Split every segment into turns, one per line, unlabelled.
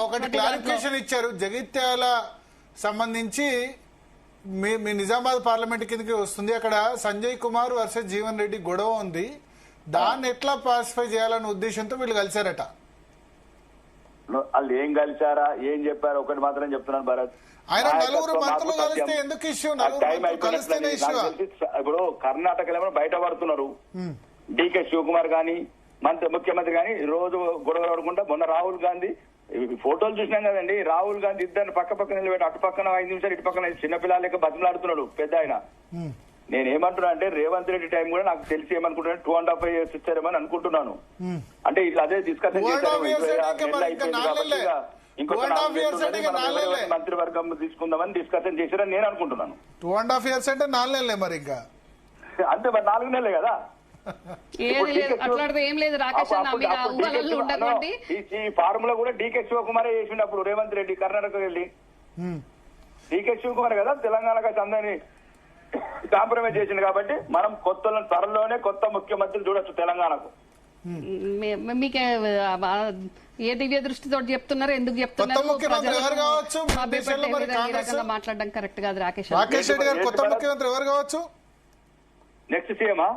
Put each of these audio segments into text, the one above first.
ఒకటి క్లారిఫికేషన్ ఇచ్చారు. జగిత్యాల సంబంధించి మీ నిజామాబాద్ పార్లమెంట్ కిందకి వస్తుంది. అక్కడ సంజయ్ కుమార్ వర్సెస్ జీవన్ రెడ్డి గొడవ ఉంది. దాన్ని ఎట్లా పాసిఫై చేయాలనే ఉద్దేశంతో వీళ్ళు కలిశారట.
వాళ్ళు ఏం కలిసారా ఏం చెప్పారు ఒకటి మాత్రం చెప్తున్నాను భరత్.
ఆయన నలుగురు మంత్రులు కలిస్తే ఎందుకు ఇష్యూ?
ఇప్పుడు కర్ణాటకలో బయట పడుతున్నారు. డికే శివకుమార్ గాని ముఖ్యమంత్రి గాని రోజు గొడవ పడుకుంటా. మొన్న రాహుల్ గాంధీ ఫోటోలు చూసినాం కదండి. రాహుల్ గాంధీ ఇద్దరిని పక్క నిలబెట్టి అటు పక్కన 5 నిమిషాలు ఇటు పక్కన చిన్నపిల్లలకి బతిమలాడుతున్నాడు పెద్ద ఆయన. నేనేమంటున్నా అంటే రేవంత్ రెడ్డి టైం కూడా నాకు తెలిసి ఏమనుకుంటున్నా 2.5 years ఇచ్చారేమని అనుకుంటున్నాను. అంటే ఇట్లా అదే డిస్కషన్ చేశారు. మంత్రివర్గం తీసుకుందామని డిస్కషన్ చేశారని నేను అనుకుంటున్నాను.
2.5 years అంటే 4 నెలలే మరి ఇంకా
అంతే మరి 4 నెలలే కదా. ఈ ఫార్ములా కూడా డీకే శివకుమారే చేసినప్పుడు రేవంత్ రెడ్డి కర్ణాటక వెళ్ళి డీకే శివకుమార్ కదా తెలంగాణకు అందరినీ కాంప్రమైజ్ చేసింది. కాబట్టి మనం త్వరలోనే కొత్త ముఖ్యమంత్రి చూడొచ్చు తెలంగాణకు.
మీకు ఏ దివ్య దృష్టితో చెప్తున్నారు? ఎందుకు చెప్తున్నారు? మాట్లాడడం కరెక్ట్ కాదు. రాకేష్
రెడ్డి గారు కొత్త ముఖ్యమంత్రి ఎవరు కావచ్చు?
నెక్స్ట్ సీఎమా?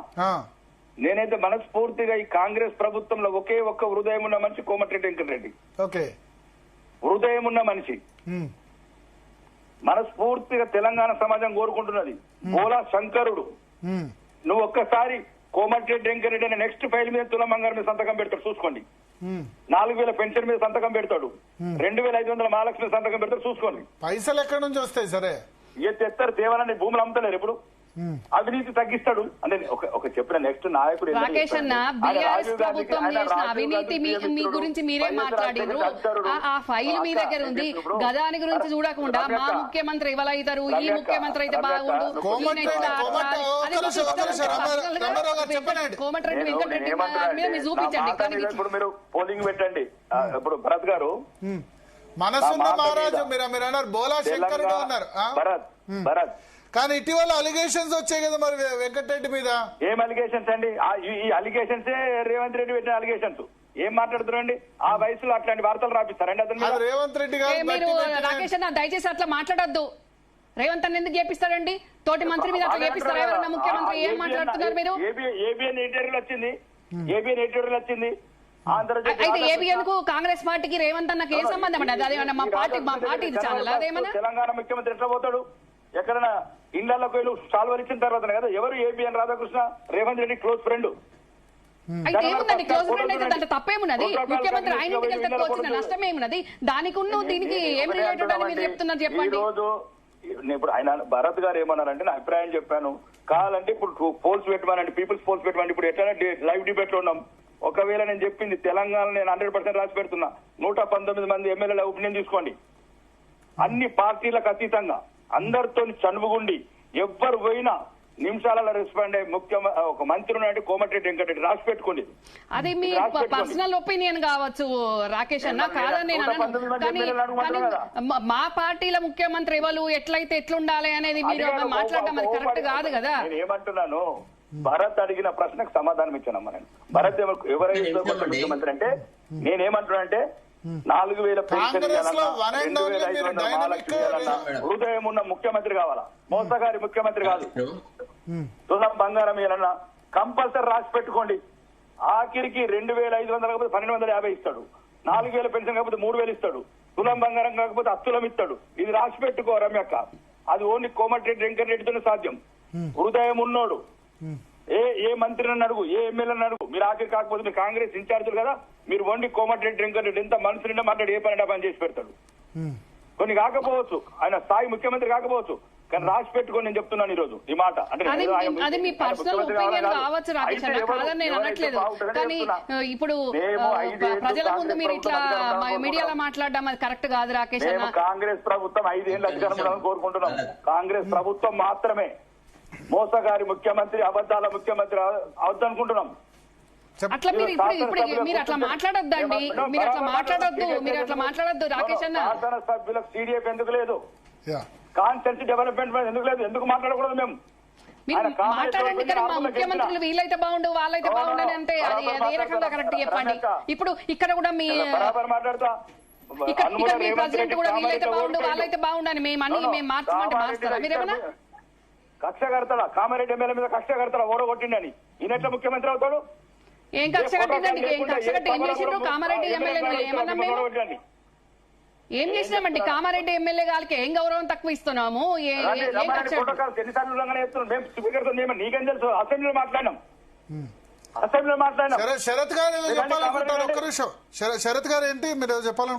నేనైతే మనస్ఫూర్తిగా ఈ కాంగ్రెస్ ప్రభుత్వంలో ఒకే ఒక్క హృదయం ఉన్న మనిషి కోమటిరెడ్డి వెంకటరెడ్డి. హృదయం ఉన్న మనిషి. మనస్ఫూర్తిగా తెలంగాణ సమాజం కోరుకుంటున్నది. బోలా శంకరుడు. నువ్వు ఒక్కసారి కోమటిరెడ్డి వెంకటరెడ్డి అనే నెక్స్ట్ ఫైల్ మీద తులం బంగారం మీద సంతకం పెడతాడు చూసుకోండి. 4,000 పెన్షన్ మీద సంతకం పెడతాడు. 2,500 మహాలక్ష్మి మీద సంతకం పెడతాడు చూసుకోండి.
పైసలు ఎక్కడి నుంచి వస్తాయి? సరే
తెస్తారు తేవాలని భూములు అమ్ముతలేరు. ఎప్పుడు అవినీతి తగ్గిస్తాడు అంటే ఒక చెప్పిన నెక్స్ట్ నాయకుడు.
రాకేష్ అన్న బీఆర్ఎస్ ప్రభుత్వం చేసిన అవినీతి మీ గురించి మీరే మాట్లాడారు. ఆ ఫైల్ మీ దగ్గర ఉంది. గదాని గురించి చూడకుండా మా ముఖ్యమంత్రి ఎవరైతారు, ఈ ముఖ్యమంత్రి అయితే బాగుండు, కోమటిరెడ్డి వెంకటరెడ్డి మీద మీరు చూపించండి.
ఇప్పుడు మీరు పోలింగ్ పెట్టండి. ఇప్పుడు భరత్ గారు
మనసున్న మహారాజు మీరు అన్నారు, బోలా శంకరుడు అన్నారు.
భరత్
కానీ ఇటీవల అలిగేషన్స్ వచ్చాయి కదా మరి వెంకటరెడ్డి మీద.
ఏం అలిగేషన్స్ అండి? ఈ అలిగేషన్స్ రేవంత్ రెడ్డి పెట్టిన అలిగేషన్స్. ఏం మాట్లాడుతున్నారండి? ఆ వయసులో అట్లాంటి వార్తలు రాపిస్తారండి అతను.
రేవంత్ రెడ్డి గారు
రాకేష్ అన్న దయచేసి అట్లా మాట్లాడొద్దు. రేవంత్ అన్న ఎందుకు చేపిస్తారండి? తోటి మంత్రి మీద అట్లా చేపిస్తారు ఎవరన్నా ముఖ్యమంత్రి? ఏం మాట్లాడుతున్నారు మీరు?
ఏబిఎన్ ఎడిటోరియల్ వచ్చింది.
అయితే ఏబిఎన్ కు కాంగ్రెస్ పార్టీకి రేవంత్ అన్నకి ఏ సంబంధం అండి? అదేమన్నా మా పార్టీ ఛానల్ అదేమన్నా?
తెలంగాణ ముఖ్యమంత్రి ఎట్లా పోతాడు? ఎక్కడైనా ఇళ్లలోకి వెళ్ళి సాల్వర్ ఇచ్చిన తర్వాత కదా. ఎవరు ABN Radhakrishna Revanth Reddy close friend.
అయితే ఏముందండి క్లోజ్ ఫ్రెండ్ అయితే దాంట్లో తప్పేమున్నది? ముఖ్యమంత్రి ఆయన ఇంటికి వెళ్తే వచ్చిన నష్టం ఏమున్నది? దానికి దీనికి ఏం రిలేటెడ్ అని మీరు చెప్తున్నారు చెప్పండి.
రోజు ఇప్పుడు ఆయన భరత్ గారు ఏమన్నారంటే నా అభిప్రాయం చెప్పాను. కావాలంటే ఇప్పుడు పోల్స్ పెట్టమనండి, పీపుల్స్ పోల్స్ పెట్టమని. ఇప్పుడు ఎట్లా లైవ్ డిబేట్ లో ఉన్నాం. ఒకవేళ నేను చెప్పింది తెలంగాణ నేను 100% రాసి పెడుతున్నా. 119 మంది ఎమ్మెల్యేల ఒపీనియన్ తీసుకోండి. అన్ని పార్టీలకు అతీతంగా అందరితో చనువుగుండి ఎవ్వరు పోయినా నిమిషాలలో రెస్పాండ్ అయ్యే ఒక మంత్రి ఉన్నాడు కోమటిరెడ్డి వెంకటరెడ్డి. రాసి పెట్టుకోండి.
అది మీ పర్సనల్ ఒపీనియన్ కావచ్చు రాకేష్ అన్న, కాదని నేను కానీ మా పార్టీల ముఖ్యమంత్రి ఎవరు ఎట్లయితే ఎట్లుండాలి అనేది మీరు మాట్లాడడం అది కరెక్ట్ కాదు కదా.
నేను ఏమంటున్నాను, భరత్ అడిగిన ప్రశ్నకు సమాధానం ఇచ్చానమ్మా నేను. భరత్ ఎవరైతే ముఖ్యమంత్రి అంటే నేనేమంటున్నా అంటే 4,000 పెన్షన్ హృదయం ఉన్న ముఖ్యమంత్రి కావాలా, మోసగారి ముఖ్యమంత్రి కాదు. తులం బంగారం ఇవ్వాలన్నా కంపల్సరీ రాసి పెట్టుకోండి. ఆఖరికి 2,500 కాకపోతే 1,250 ఇస్తాడు. 4,000 పెన్షన్ కాకపోతే 3,000 ఇస్తాడు. తులం బంగారం కాకపోతే అత్తులం ఇస్తాడు. ఇది రాసి పెట్టుకో రమ్యక్క. అది ఓన్లీ కోమటిరెడ్డి వెంకటరెడ్డితోనే సాధ్యం. హృదయం ఉన్నోడు ఏ మంత్రిని అడుగు, ఏ ఎమ్మెల్యేని అడుగు. మీరు ఆఖరి కాకపోతే మీరు కాంగ్రెస్ ఇన్ఛార్జీలు కదా, మీరు వండి కోమటిరెడ్డి వెంకటరెడ్డి ఎంత మనసు నిండా మాట్లాడి ఏ పని చేసి పెడతాడు. కొన్ని కాకపోవచ్చు, ఆయన స్థాయి ముఖ్యమంత్రి కాకపోవచ్చు, కానీ రాసి పెట్టుకొని నేను చెప్తున్నాను ఈ రోజు ఈ మాట. అంటే
అది మీ పర్సనల్ ఒపీనియన్ కావచ్చు రాకేష్ అన్న, కాదని నేను అనట్లేదు. కానీ ఇప్పుడు ప్రజల ముందు మీరు ఇట్లా మీడియాలో మాట్లాడడం అది కరెక్ట్ కాదు రాకేష్ అన్న.
కాంగ్రెస్ ప్రభుత్వం 5 ఏళ్ళు అధికారంలో కోరుకుంటున్నాం. కాంగ్రెస్ ప్రభుత్వం మాత్రమే మోసగారి ముఖ్యమంత్రి, అబద్దాల ముఖ్యమంత్రి అవద్దనుకుంటున్నాం.
అట్లా మీరు ఇప్పుడు మీరు అట్లా మాట్లాడొద్దండి. మీరు అట్లా మాట్లాడొద్దు రాకేష్ అన్న.
శాసన సభ్యులకు CDF ఎందుకు లేదు? కాన్స్టిట్యూన్సీ డెవలప్మెంట్ ఎందుకు లేదు? ఎందుకు మాట్లాడకూడదు? మేము
మీరు మాట్లాడండి కదా, మా ముఖ్యమంత్రులు వీళ్ళైతే బాగుండు వాళ్ళైతే బాగుండని అంటే అది ఏ రకంగా కరెక్ట్ చెప్పండి. ఇప్పుడు ఇక్కడ కూడా మీ
బరాబర్ మాట్లాడతా
ఇక్కడ
అనుమూల
మీ
రేవంత్
ప్రెసిడెంట్
రెడ్డి
కూడా వీళ్ళైతే
కామారెడ్డి
బాగుండు
ఓడిపోయిండు.
వాళ్ళైతే బాగుండని మేము అన్ని మేము మార్చమంటే మారుస్తారా మీరేమన్నా
కక్ష కడతాడా కామారెడ్డి ఎమ్మెల్యే మీద కక్ష కడతాడా ఓడగొట్టిండని ఈయన ఎట్లా ముఖ్యమంత్రి అవుతాడు?
ఏం కక్ష కట్టిందండి ఏం కక్ష కట్టి ఏం చేసిండ్రు కామారెడ్డి ఎమ్మెల్యేను ఏమన్నా మేము ఏం చేసినామండి కామారెడ్డి ఎమ్మెల్యే గారికి ఏం గౌరవం తక్కువ ఇస్తున్నాము ఏం కక్ష
ఎన్నిసార్లు ఉల్లంఘన చేస్తున్నాం మేము స్పీకర్తో నీకేం తెలుసు అసెంబ్లీలో మాట్లాడినాం అసెంబ్లీలో మాట్లాడినాం
శరత్ గారు ఏదో చెప్పాలనుకుంటారు, ఒక్క నిమిషం. శరత్ గారు ఏంటి మీరు ఏదో చెప్పాలనుకుంటున్నారు?